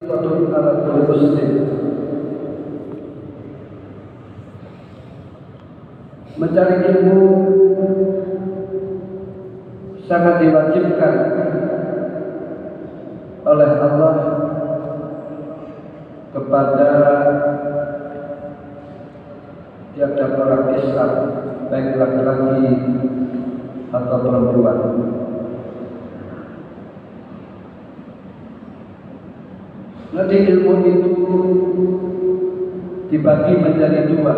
Fardhu ala kulli muslim. Mencari ilmu sangat diwajibkan oleh Allah kepada tiap-tiap orang Islam, baik laki-laki atau perempuan. Nanti ilmu itu dibagi menjadi dua.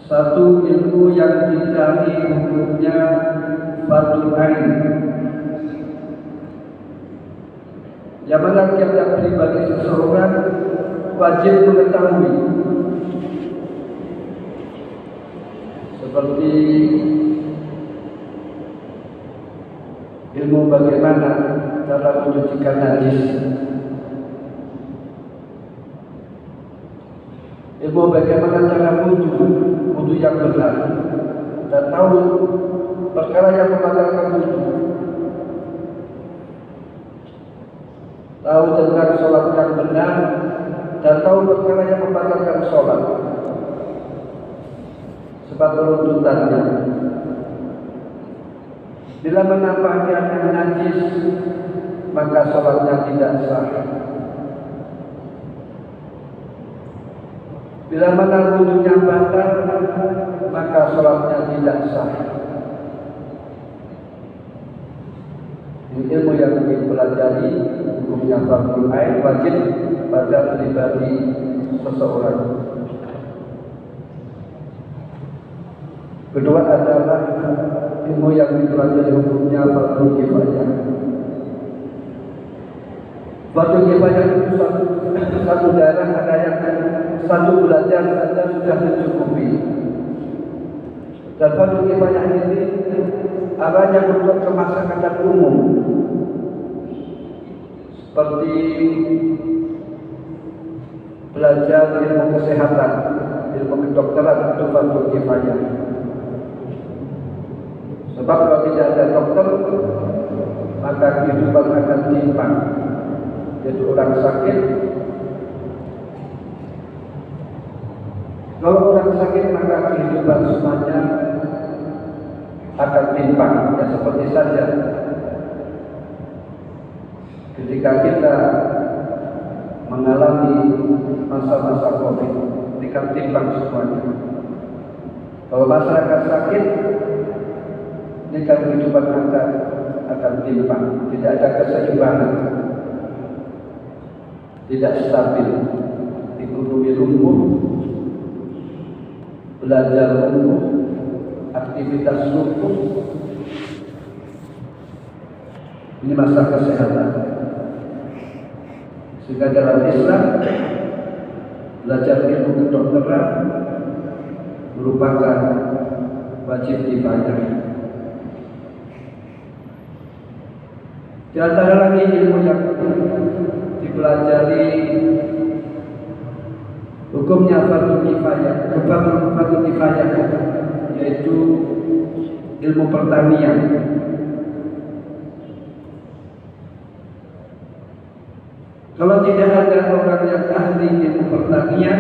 Satu, ilmu yang dicari hukumnya fardhu ain, yang mana tiap-tiap pribadi seseorang wajib mengetahui, seperti ilmu bagaimana cara mencucikan najis, ilmu bagaimana cara wudu yang benar, dan tahu perkara yang membatalkan wudu, tahu tentang sholat yang benar, dan tahu perkara yang membatalkan sholat, sebab runtutannya. Bila menampaknya yang najis, maka sholatnya tidak sah. Bila mana wudunya batal, maka sholatnya tidak sah. Ini ilmu yang dipelajari, hukumnya fardhu ain, wajib pada pribadi seseorang. Kedua adalah ilmu yang dipelajari, hukumnya fardhu kifayah. Fardhu kifayah itu satu daerah ada yang satu belajar saja sudah mencukupi. Dan fardhu kifayah ini arahnya untuk kemaslahatan umum, seperti belajar ilmu kesehatan, ilmu kedokteran, itu fardhu kifayah. Sebab kalau tidak ada dokter, maka kehidupan akan timpang. Jadi orang sakit, kalau orang sakit maka kehidupan semuanya akan timpang. Ya seperti saja ketika kita mengalami masa-masa COVID, akan timpang semuanya. Kalau masyarakat sakit, ini kan kehidupan akan timpang, tidak ada keseimbangan, tidak stabil. Ekonomi lumpuh, belajar lumpuh, aktivitas lumpuh. Ini masalah kesehatan. Sehingga dalam Islam, belajar ilmu kedokteran merupakan wajib kifayah. Di antara lagi ilmu yang dipelajari hukumnya fardhu kifayah, fardhu kifayah, yaitu ilmu pertanian. Kalau tidak ada orang yang ahli ilmu pertanian,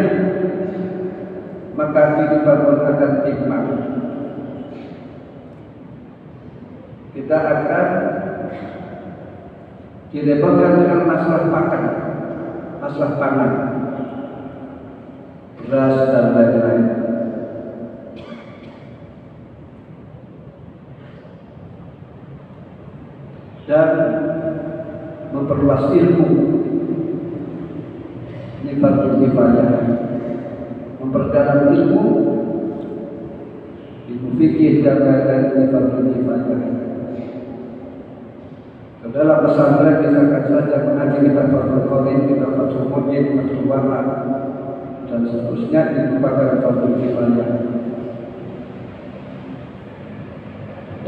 maka kehidupan akan timpang. Kita akan direpotkan dengan masalah makan, masalah pangan, beras dan lain-lain. Dan memperluas ilmu, ini fardhu kifayah. Memperdalam ilmu fikih dan lain-lain, ini fardhu kifayah. Dalam pesantren misalkan saja mengaji kita fardhu qarin, kita fardhu mudin, fardhu wahab, dan seterusnya, ini merupakan fardhu kifayah.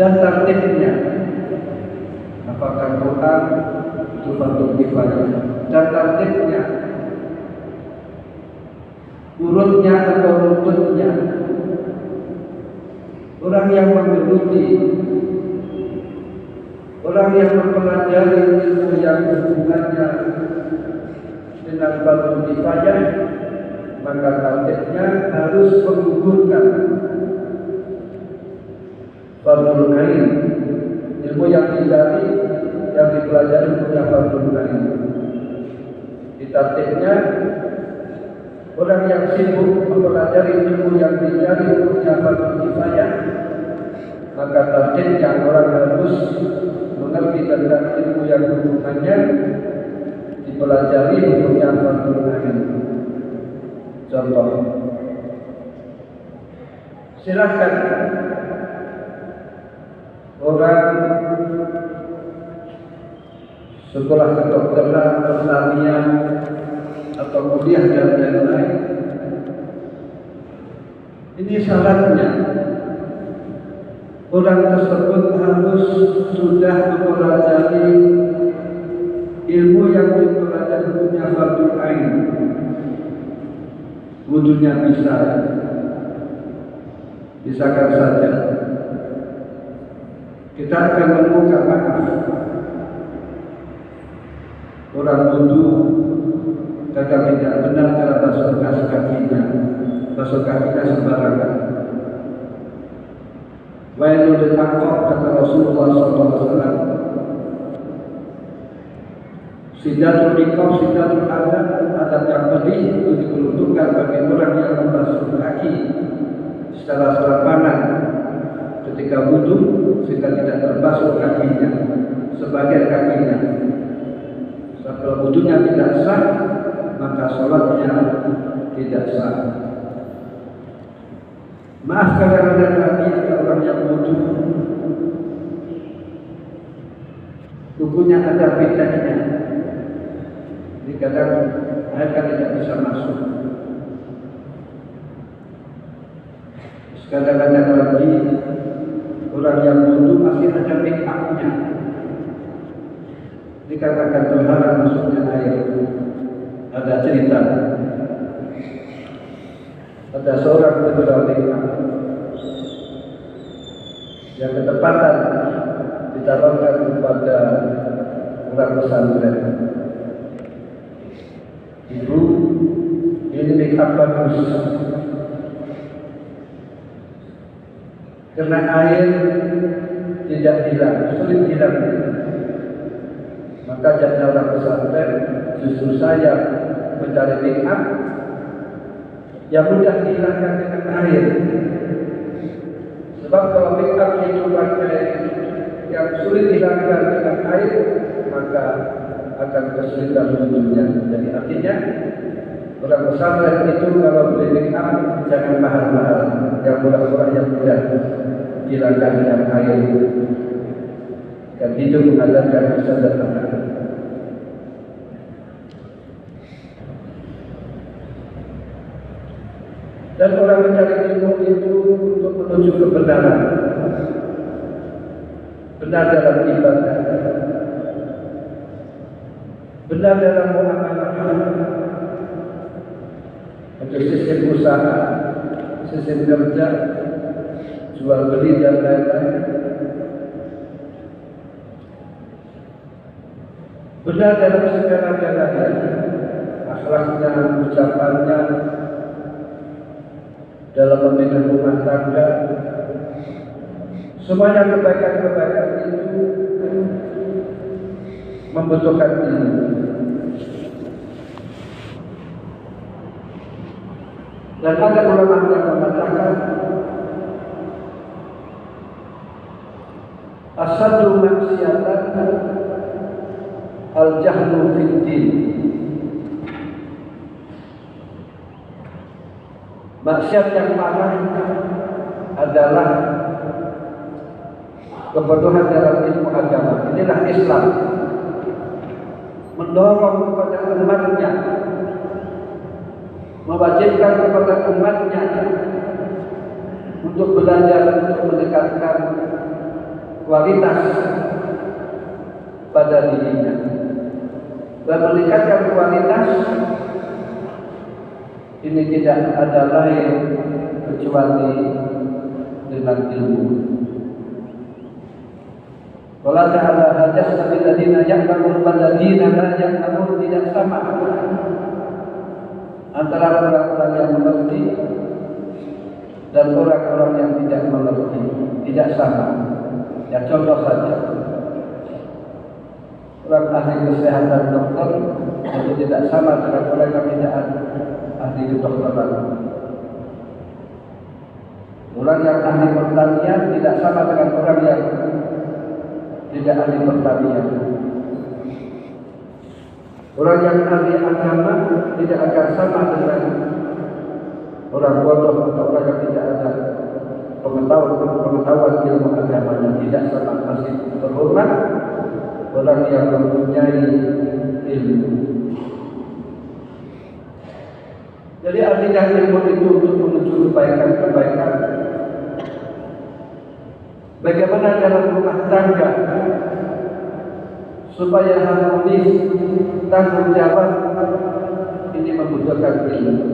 Dan tertibnya, apakah Quran itu fardhu kifayah, dan tertibnya, urutnya atau runtutnya, orang yang menggeluti Orang yang mempelajari ilmu yang hubungannya dengan fardhu kifayah, maka targetnya harus menggugurkan fardhu ain. Ilmu yang dicari, yang dipelajari punya fardhu ain. Targetnya orang yang sibuk mempelajari ilmu yang dicari punya fardhu kifayah, maka targetnya orang harus mengerti tentang ilmu yang hubungannya dipelajari punya fardhu ain. Contoh, silahkan orang sekolah kedokteran, pertanian, atau kuliah dan lain-lain. Ini syaratnya orang tersebut harus sudah mempelajari ilmu yang dipelajari punya fardhu ain. Wudunya bisakah saja. Kita akan menemukan orang wudu kadang tidak benar cara basuh kakinya sembarangan. Wailul lil aqab, kata Rasulullah SAW. Sidatul riqab, sidatul adab yang pedih itu diperuntukkan bagi orang yang membasuh kaki secara serapanan ketika wudu sehingga tidak terbasuh kakinya, sebagian kakinya. Kalau wudunya tidak sah, maka sholatnya tidak sah. Maaf kadang-kadang ada orang yang wudu kukunya ada bedanya. Jadi kadang air kan tidak bisa masuk. Kadang-kadang lagi orang yang wudu masih ada make up-nya. Dikatakan terhalang masuknya air. Ada cerita, ada seorang pemuda yang ketepatan ditawarkan kepada orang pesantren. Ibu, ini make up bagus, karena air tidak hilang, sulit hilang. Maka jadi orang pesantren, justru saya mencari make up yang mudah dihilangkan dengan air. Sebab kalau make up itu pakai yang sulit dihilangkan dengan air, maka akan kesulitan wujudnya. Jadi artinya orang pesantren itu kalau beli make up jangan mahal-mahal, yang murah-murah yang mudah dihilangkan dengan air. Dan itu mengajarkan kesadaran. Dan orang mencari ilmu itu untuk menuju kebenaran, benar dalam ibadah, benar dalam muamalah, untuk sistem usaha, sistem kerja, jual beli dan lain-lain. Benar dalam segala-galanya, akhlaknya, ucapannya, dalam membina rumah tangga, semuanya kebaikan-kebaikan itu membutuhkan ilmu. Dan ada ulama yang mengatakan asadu maksiatan al-jahlu fid din. Maksiat yang parah adalah kebodohan dalam ilmu agama. Inilah Islam, mendorong kepada umatnya, mewajibkan kepada umatnya untuk belajar, untuk meningkatkan kualitas pada dirinya. Dan meningkatkan kualitas ini tidak ada lain kecuali dengan ilmu. Wala ta'ala hajjasta billadina ya'lamun walladina la ya'lamun, tidak sama antara orang-orang yang mengerti dan orang-orang yang tidak mengerti, tidak sama. Ya contoh saja, orang ahli kesehatan dokter itu tidak sama dengan orang yang tidak ahli kedokteran. Orang yang ahli pertanian tidak sama dengan orang yang tidak ahli pertanian. Orang yang ahli agama tidak akan sama dengan orang bodoh atau orang yang tidak ada pengetahuan ilmu agamanya, tidak sama. Masih terhormat orang yang mempunyai ilmu. Jadi artinya ilmu itu untuk menuju kebaikan. Bagaimana dalam rumah tangga supaya harmonis, tanggung jawab, ini membutuhkan ilmu.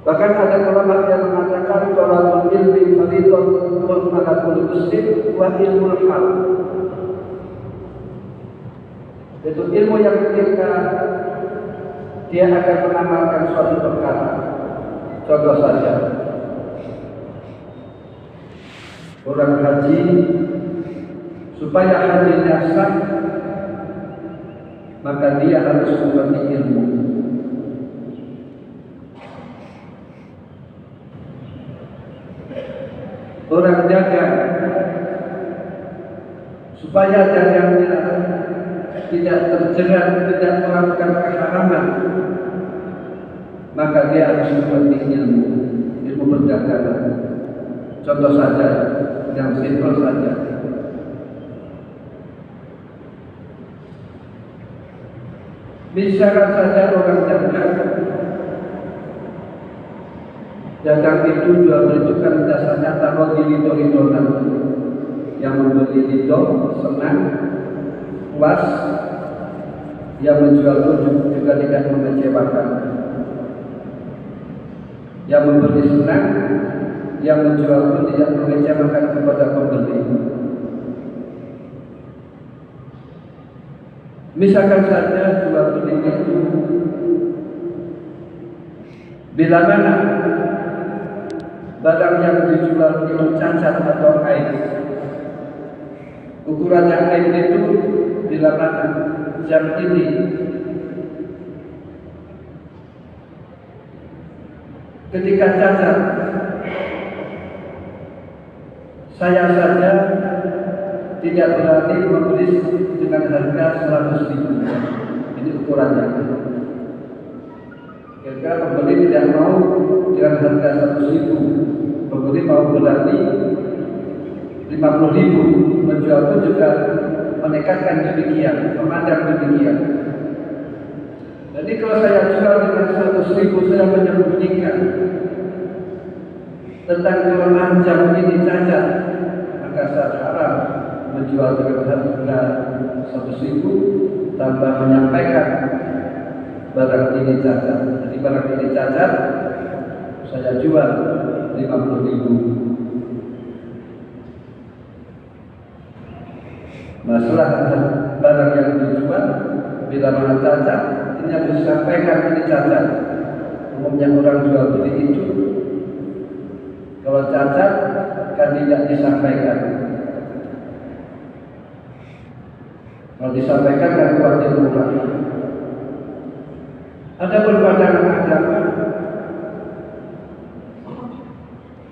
Bahkan ada ulama yang mengatakan thalabul ilmi fardhun ala kulli muslim wa ilmul hal. Itu ilmu yang ketika dia akan mengamalkan suatu perkara. Contoh saja, orang haji, supaya hajinya sah, maka dia harus mengerti ilmu. Orang dagang, supaya dagangnya tidak terjerat, tidak melakukan keharaman, maka dia harus mengerti ilmu perdagangan. Contoh saja, yang simpel saja. Misalkan saja orang dagang itu jual beli itu kan dasarnya taruh di ridho-ridhoan. Yang membeli ridho, senang, puas. Yang menjual itu juga tidak mengecewakan. Yang membeli senang, yang menjual pun tidak mengecewakan kepada pembeli. Misalkan saja jual beli itu bila mana barang yang dijual itu cacat atau aib, ukurannya aib itu bila mana jam ini ketika cacat, saya saja tidak berani membeli dengan harga 100.000. Ini ukurannya. Kira-kira pembeli tidak mau dengan harga 100.000. Pembeli mau berani 50.000. Menjual pun juga menekatkan demikian, memandang demikian. Jadi kalau saya jual dengan 100.000, saya menyembunyikan tentang kelemahan jam ini cacat, maka saya haram menjual dengan harga 100.000 tanpa menyampaikan barang ini cacat. Jadi barang ini cacat, saya jual 50.000. Masalah barang yang dijual bila mana cacat, ini harus disampaikan ini cacat. Umumnya orang jual beli itu kalau cacat kan tidak disampaikan. Kalau disampaikan kan khawatir murah. Ada berbadan agama,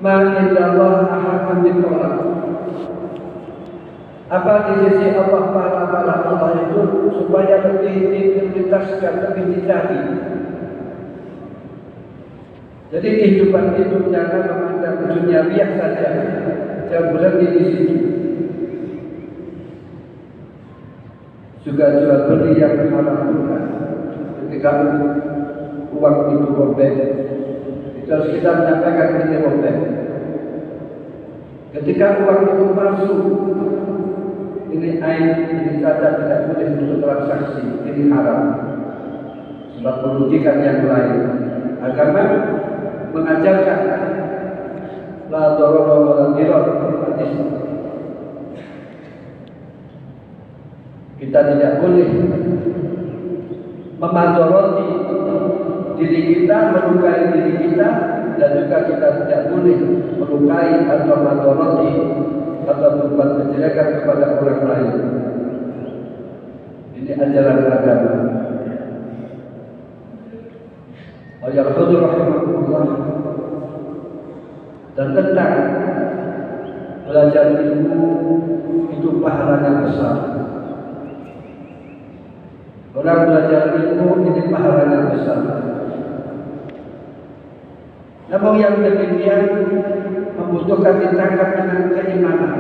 ma indallah ahaqqu biqaul. Apa di sisi Allah pahala Allah itu supaya lebih diprioritaskan, lebih dicari. Jadi kehidupan itu jangan memandang duniawiah saja, jangan berhenti di situ. Juga jual beli yang diharapkan. Ketika uang itu robek, itu harus kita menyampaikan ini robek. Ketika uang itu palsu, ini aib, ini cacat, tidak boleh untuk transaksi, ini haram. Sebab merugikan yang lain. Agama mengajarkan la darara wa la dirar, Kita tidak boleh memadoroti diri kita, melukai diri kita, dan juga kita tidak boleh melukai atau memadoroti atau berbuat kejelekan kepada orang lain. Ini ajaran agama. Ayat rahimahullah. Dan tentang belajar ilmu itu pahalanya besar. Orang belajar ilmu ini pahalanya besar. Namun yang demikian membutuhkan ditangkap dengan keimanan.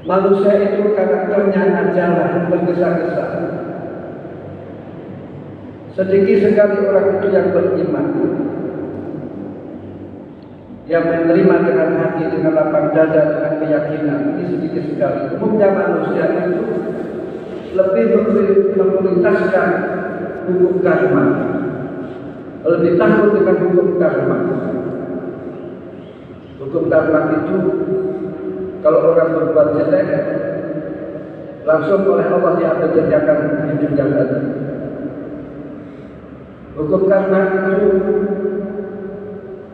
Manusia itu karakternya ajalah, bergesa-gesa. Sedikit sekali orang itu yang beriman, yang menerima dengan hati, dengan lapang dada, dengan keyakinan. Ini sedikit sekali. Umumnya manusia itu lebih memprioritaskan hukum karma, lebih takut dengan hukum karma. Hukum karma itu kalau orang berbuat jelek, langsung oleh Allah diambil tindakan di dunia tadi. Hukum karma itu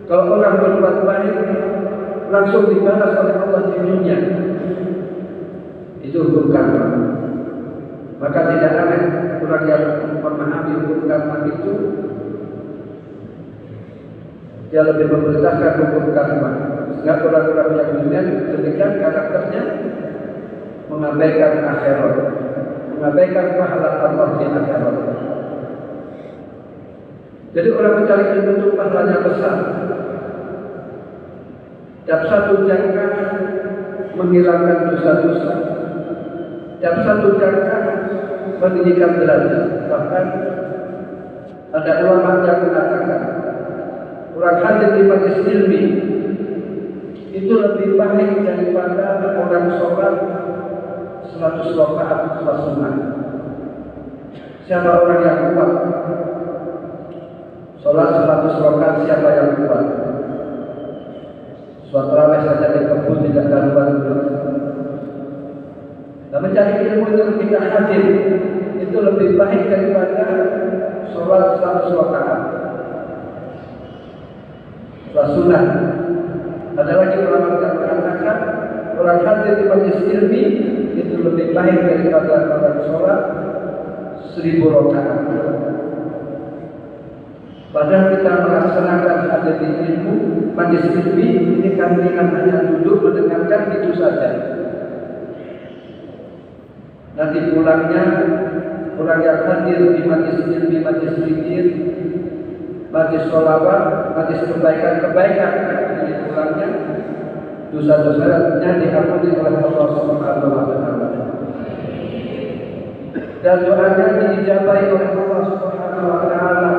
kalau orang berbuat baik, langsung dibalas oleh Allah di dunia. Itu hukum karma. Maka tidak aneh orang yang memahami hukum karma itu, dia lebih memperintahkan hukum karma. Sehingga orang-orang yang dunia demikian karakternya mengabaikan akhirat, mengabaikan pahala Allah di akhirat. Jadi orang mencari ilmu itu pahalanya besar. Tiap satu jangka menghilangkan dosa-dosa. Tiap satu jangka meninggikan derajat. Bahkan ada ulama yang mengatakan orang hadir di majelis ilmi itu lebih baik daripada orang sholat 100 rakaat sholat sunnah. Siapa orang yang kuat? Sholat 100 rakaat siapa yang kuat? Sholat tarawih saja di kebun tidak karuan. Dan mencari ilmu itu ketika hadir itu lebih baik daripada sholat 100 rakaat sholat sunnah. Ada lagi ulama yang mengatakan orang hadir di majelis ilmi itu lebih baik daripada orang sholat 1000 rakaat. Padahal kita melaksanakan ada di ilmu majelis ilmi ini kan hanya duduk mendengarkan itu saja. Nanti pulangnya orang yang hadir di majelis ilmi, majelis zikir, majelis sholawat, majelis kebaikan-kebaikan, nanti pulangnya dosa-dosanya diampuni oleh Allah Subhanahu wa Ta'ala. Dan doanya diijabahi oleh Allah Subhanahu wa Ta'ala.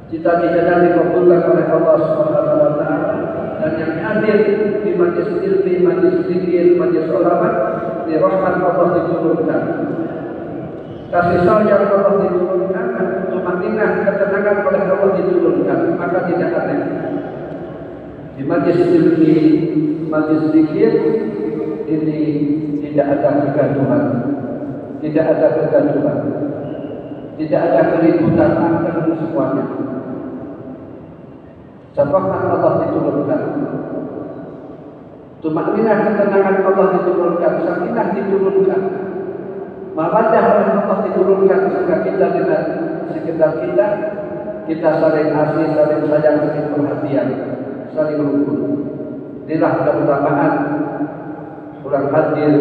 Cita-citanya dikabulkan oleh Allah Subhanahu wa Ta'ala. Dan yang hadir di majelis ilmi, majelis zikir, majelis sholawat, di rahmat Allah diturunkan. Kasih sayang Allah diturunkan, tumaninah, ketenangan oleh Allah diturunkan. Maka tidak aneh di majelis ilmi, majelis zikir ini tidak ada kegaduhan, tidak ada kegaduhan, tidak ada keributan antara semuanya. Rahmat Allah diturunkan, tumaninah, ketenangan Allah diturunkan, sakinah diturunkan, mawaddah oleh Allah diturunkan, sehingga kita dengan sekitar kita saling asih, saling sayang, saling perhatian, saling rukun. Inilah keutamaan orang hadir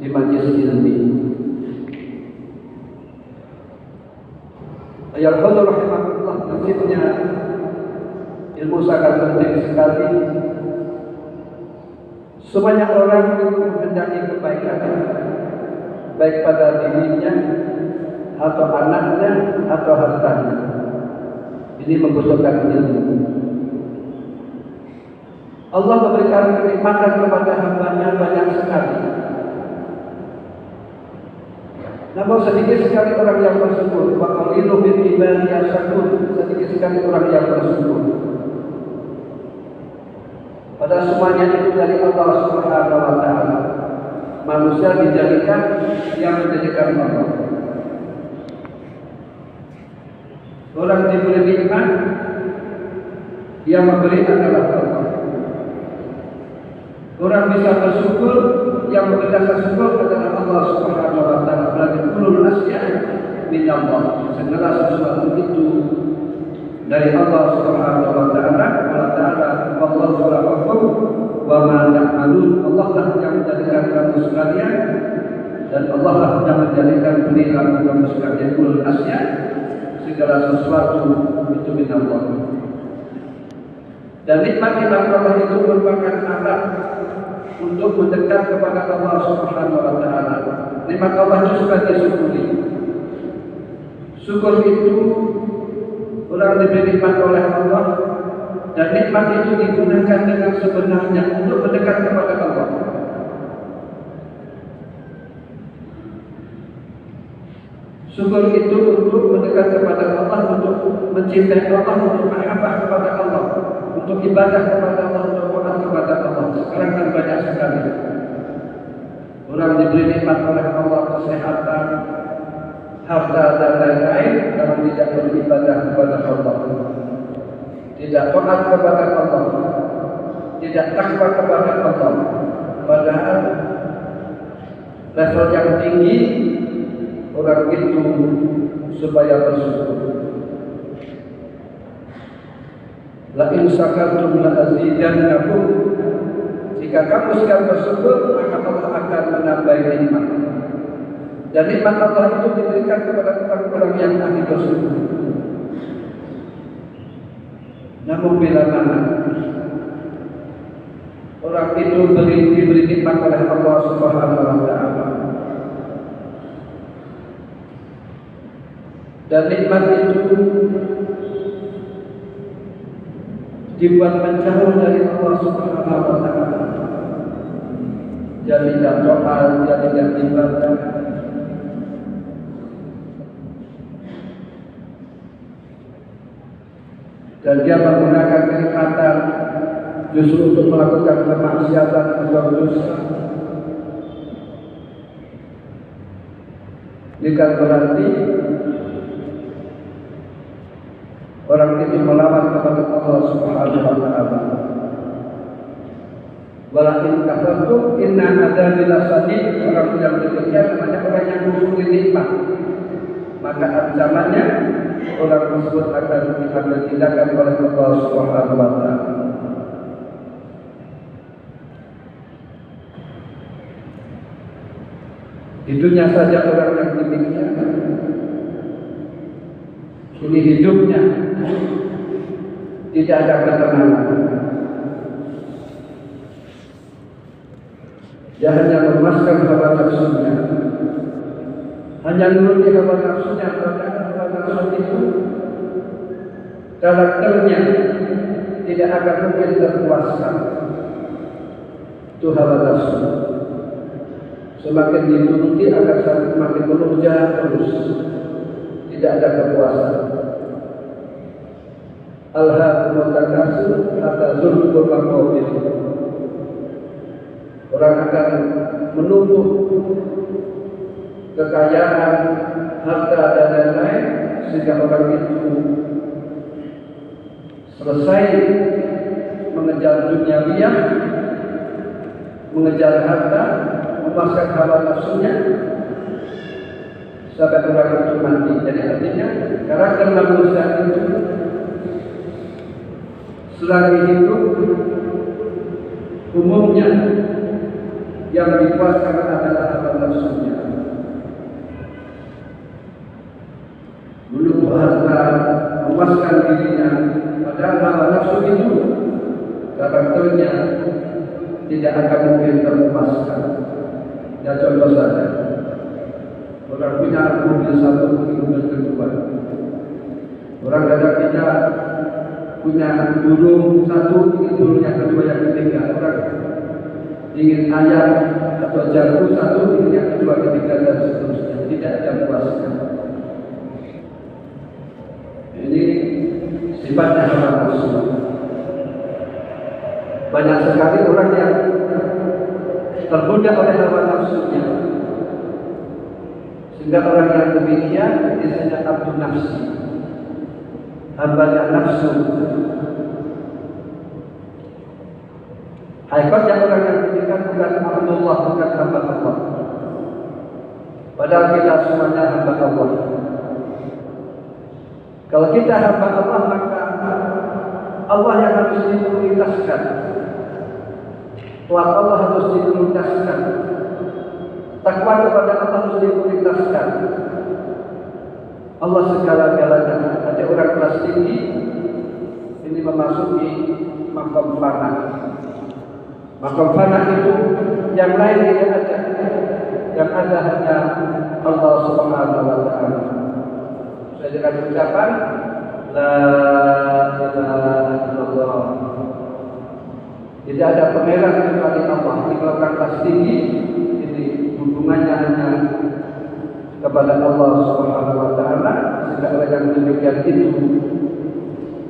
di majelis ilmi. Ayat Allah rahimahullah, nasibnya ilmu sangat penting sekali. Sebanyak orang itu menghendaki kebaikan, baik pada dirinya atau anaknya atau hartanya. Ini membutuhkan ilmu. Allah memberikan kenikmatan kepada hamba-Nya banyak sekali. Namun sedikit sekali orang yang bersyukur. Wa qalilun min ibadiyas syakur. Sedikit sekali orang yang bersyukur. Padahal semuanya itu dari Allah Subhanahu wa taala. Manusia dijadikan yang menjadikan Allah. Orang diberi nikmat, yang memberi adalah Allah. Orang bisa bersyukur, yang memberi rasa syukur adalah Allah Subhanahu wa taala. Berarti kullu asya min Allah. Segala sesuatu itu dari Allah Subhanahu wa taala. Allah khalaqakum wa ma ta'malun. Allah lah yang menjadikan kamu sekalian, dan Allah lah yang menjadikan penilaian kamu sekalian. Kullu asya, segala sesuatu itu min Allah. Dan nikmat-nikmat Allah itu merupakan alat untuk mendekat kepada Allah Subhanahu wa taala. Nikmat Allah itu suka disyukuri. Syukur itu orang diberi nikmat oleh Allah, dan nikmat itu digunakan dengan sebenarnya untuk mendekat kepada Allah. Syukur itu untuk mendekat kepada Allah, untuk mencintai Allah, untuk mahabbah kepada Allah, untuk ibadah kepada Allah, untuk taat kepada Allah. Sekarang kan banyak sekali orang diberi nikmat oleh Allah, kesehatan, harta dan lain-lain, namun tidak beribadah kepada Allah, tidak taat kepada Allah, tidak takwa kepada Allah. Padahal level yang tinggi orang itu supaya bersyukur. La in syakartum la azidannakum. Jika kamu sedang bersyukur, maka Allah akan menambah nikmat. Dan nikmat Allah itu diberikan kepada orang-orang yang ahli bersyukur. Namun bila mana orang itu diberi nikmat oleh Allah Subhanahu wa taala, dan nikmat itu dibuat menjauh dari Allah Subhanahu wa taala, jadi tidak doa, jadi tidak ibadah, dan dia menggunakan kenikmatan justru untuk melakukan kemaksiatan atau dosa, bukan berarti orang itu melawan kepada Allah Subhanahu wa taala. Walakin kafartum inna adzabi lasadid. Orang yang demikian namanya orang yang kufur nikmat, maka ancamannya orang tersebut akan diambil tindakan oleh Allah Subhanahu wa taala. Di dunia saja orang yang demikian, ini hidupnya tidak ada ketenangan. Dia hanya memuaskan hawa nafsunya, hanya menuruti hawa nafsunya. Padahal hawa nafsu itu karakternya tidak akan mungkin terpuaskan. Itu hawa nafsu. Semakin dituruti akan semakin melonjak terus, tidak ada kepuasan. Alhaakumut takatsur hatta zurtumul maqabir. Orang akan menuntut kekayaan, harta dan lain-lain, sehingga orang itu selesai mengejar duniawiah, mengejar harta, memuaskan hawa nafsunya, sampai orang itu mati. Jadi artinya karakter manusia itu selagi hidup umumnya yang dipuaskan adalah hawa nafsunya. Menunggu harta, memuaskan dirinya, padahal hawa nafsu itu karakternya tidak akan mungkin terpuaskan. Ya contoh saja, orang punya mobil satu, mobil kedua. Orang kadang-kadang punya burung satu, ingin burung yang kedua, yang ketiga. Orang ingin ayam atau jagung satu, ingin yang kedua, ketiga, dan seterusnya. Tidak ada puasnya. Ini sifatnya hawa nafsu. Banyak sekali orang yang tergoda oleh hawa nafsunya, sehingga orang yang demikian biasanya abdun nafsi, hambanya nafsu. Hakikatnya orang yang demikian bukan Abdullah, bukan hamba Allah. Padahal kita semuanya hamba Allah. Kalau kita hamba Allah, maka Allah yang harus diprioritaskan. Taat Allah harus diprioritaskan. Takwa kepada Allah harus diprioritaskan. Allah segala-galanya. Ada orang kelas tinggi ini memasuki makam fana. Makam fana itu yang lain tidak ada. Yang ada hanya Allah Subhanahu wa taala. Saya dengan ucapan la ilaha illallah. Tidak ada pangeran kecuali Allah. Ini kalau kelas tinggi, ini hubungannya hanya kepada Allah Subhanahu wa taala. Sehingga orang yang demikian itu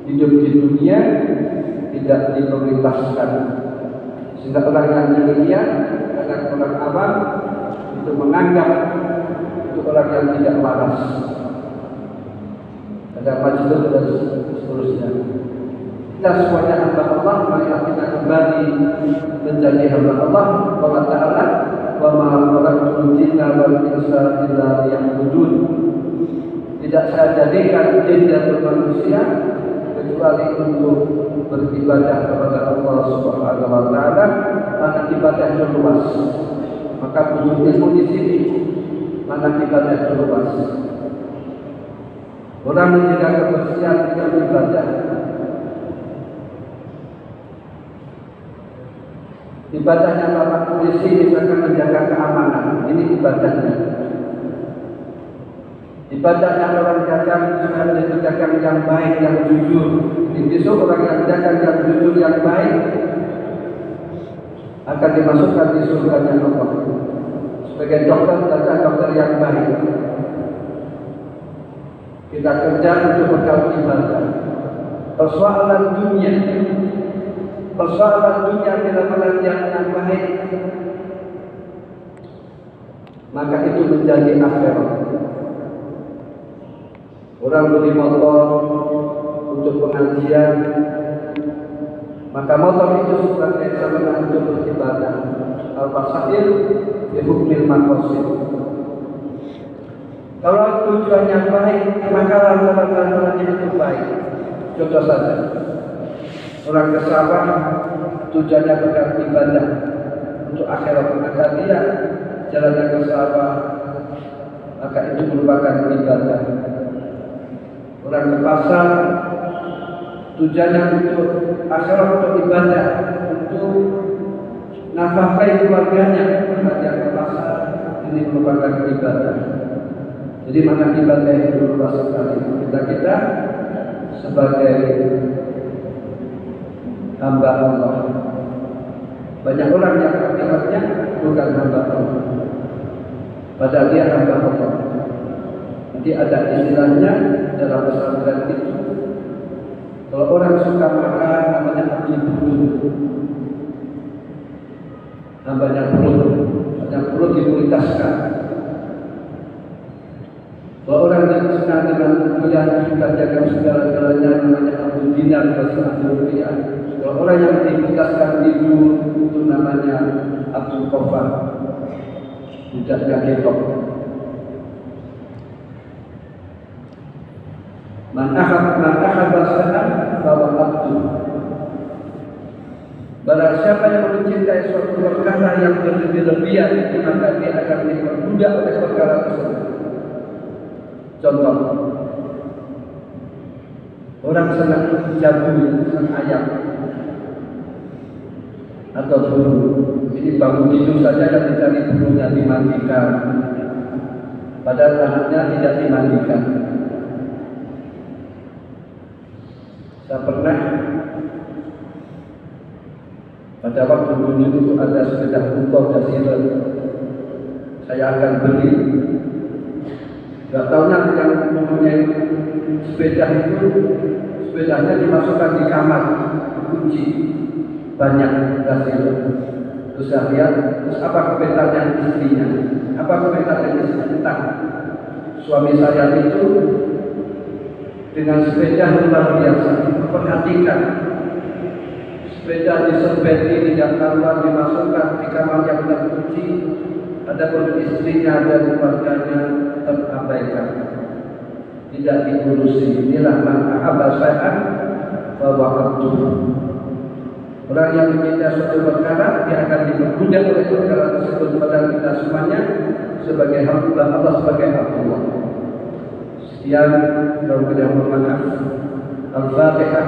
hidup di dunia tidak diprioritaskan. Sehingga orang yang demikian, kadang orang awam itu menganggap itu orang yang tidak waras. Ada majnun dan seterusnya. Kita semuanya hamba Allah, maka kita kembali menjadi hamba Allah. Allah Taala, wa ma khalaqtul jinna wal insa illa liya'budun. Tidak saya jadikan jin dan manusia kecuali untuk beribadah kepada Allah Subhanahu wa taala. Karena ibadah itu luas. Maka butuh ilmu di sini. Mana ibadah itu luas. Orang menjaga kebersihan dengan ibadah. Ibadahnya Bapak polisi misalkan menjaga keamanan, ini ibadahnya. Ibadahnya orang dagang menjadi dagang yang baik, yang jujur. Ini besok orang yang dagang yang jujur, yang baik akan dimasukkan di surganya Allah. Sebagai dokter, adalah dokter yang baik. Kita kerja untuk bekal ibadah. Persoalan dunia dalam yang baik, maka itu menjadi akhirat. Orang beli motor untuk pengajian, maka motor itu sebagai sarana untuk beribadah. Al-Fasail bihukmil maqasid. Kalau tujuannya baik, maka lantaran itu baik. Contoh saja, orang ke sawah tujuannya bukan ibadah untuk akhirat, maka dia jalannya ke sawah, maka itu merupakan ibadah. Orang ke pasar tujuannya untuk akhirat, untuk ibadah, untuk nafkahi keluarganya, maka dia ke pasar, ini merupakan ibadah. Jadi mana ibadah itu luas sekali. Kita sebagai hamba Allah. Banyak orang yang akhirnya bukan hamba Allah, padahal dia hamba Allah. Nanti ada istilahnya dalam pesantren itu. Kalau orang suka makan, namanya abdi perut. Hambanya perut diprioritaskan. Kalau orang yang senang dengan rupiah, suka jaga segala-galanya, namanya abdul dinar, bahasa abdul rupiah. Kalau orang yang diprioritaskan tidur, itu namanya abdul qofar, budaknya ketok. Man ahabba sa'an fahuwa abdul. Barang siapa yang mencintai suatu perkara yang berlebih-lebihan, maka dia akan diperbudak oleh perkara tersebut. Contoh, orang senang jagung, senang ayam atau burung. Ini bangun tidur saja dan dicari burungnya, dimandikan. Padahal anaknya tidak dimandikan. Saya pernah pada waktu dulu itu ada sepeda motor Jasiran, saya akan beli. Gak tahunya yang mempunyai sepeda itu, sepedanya dimasukkan di kamar, kunci. banyak hasil. Terus saya lihat, terus apa komentarnya istrinya? Apa komentarnya istrinya? Tentang suami saya itu dengan sepeda luar biasa, memperhatikan sepeda disempeti, tidak keluar, dimasukkan di kamar yang terkunci. Adapun istrinya dan keluarganya terabaikan, tidak diurusi. Inilah man ahabba syai'an fa waqaftuhu. Orang yang mencintai suatu perkara, dia akan diperbudak oleh perkara tersebut. Padahal kita semuanya sebagai hamba Allah, sebagai hamba. Sekian, mudah-mudahan bermanfaat. Al-Fatihah.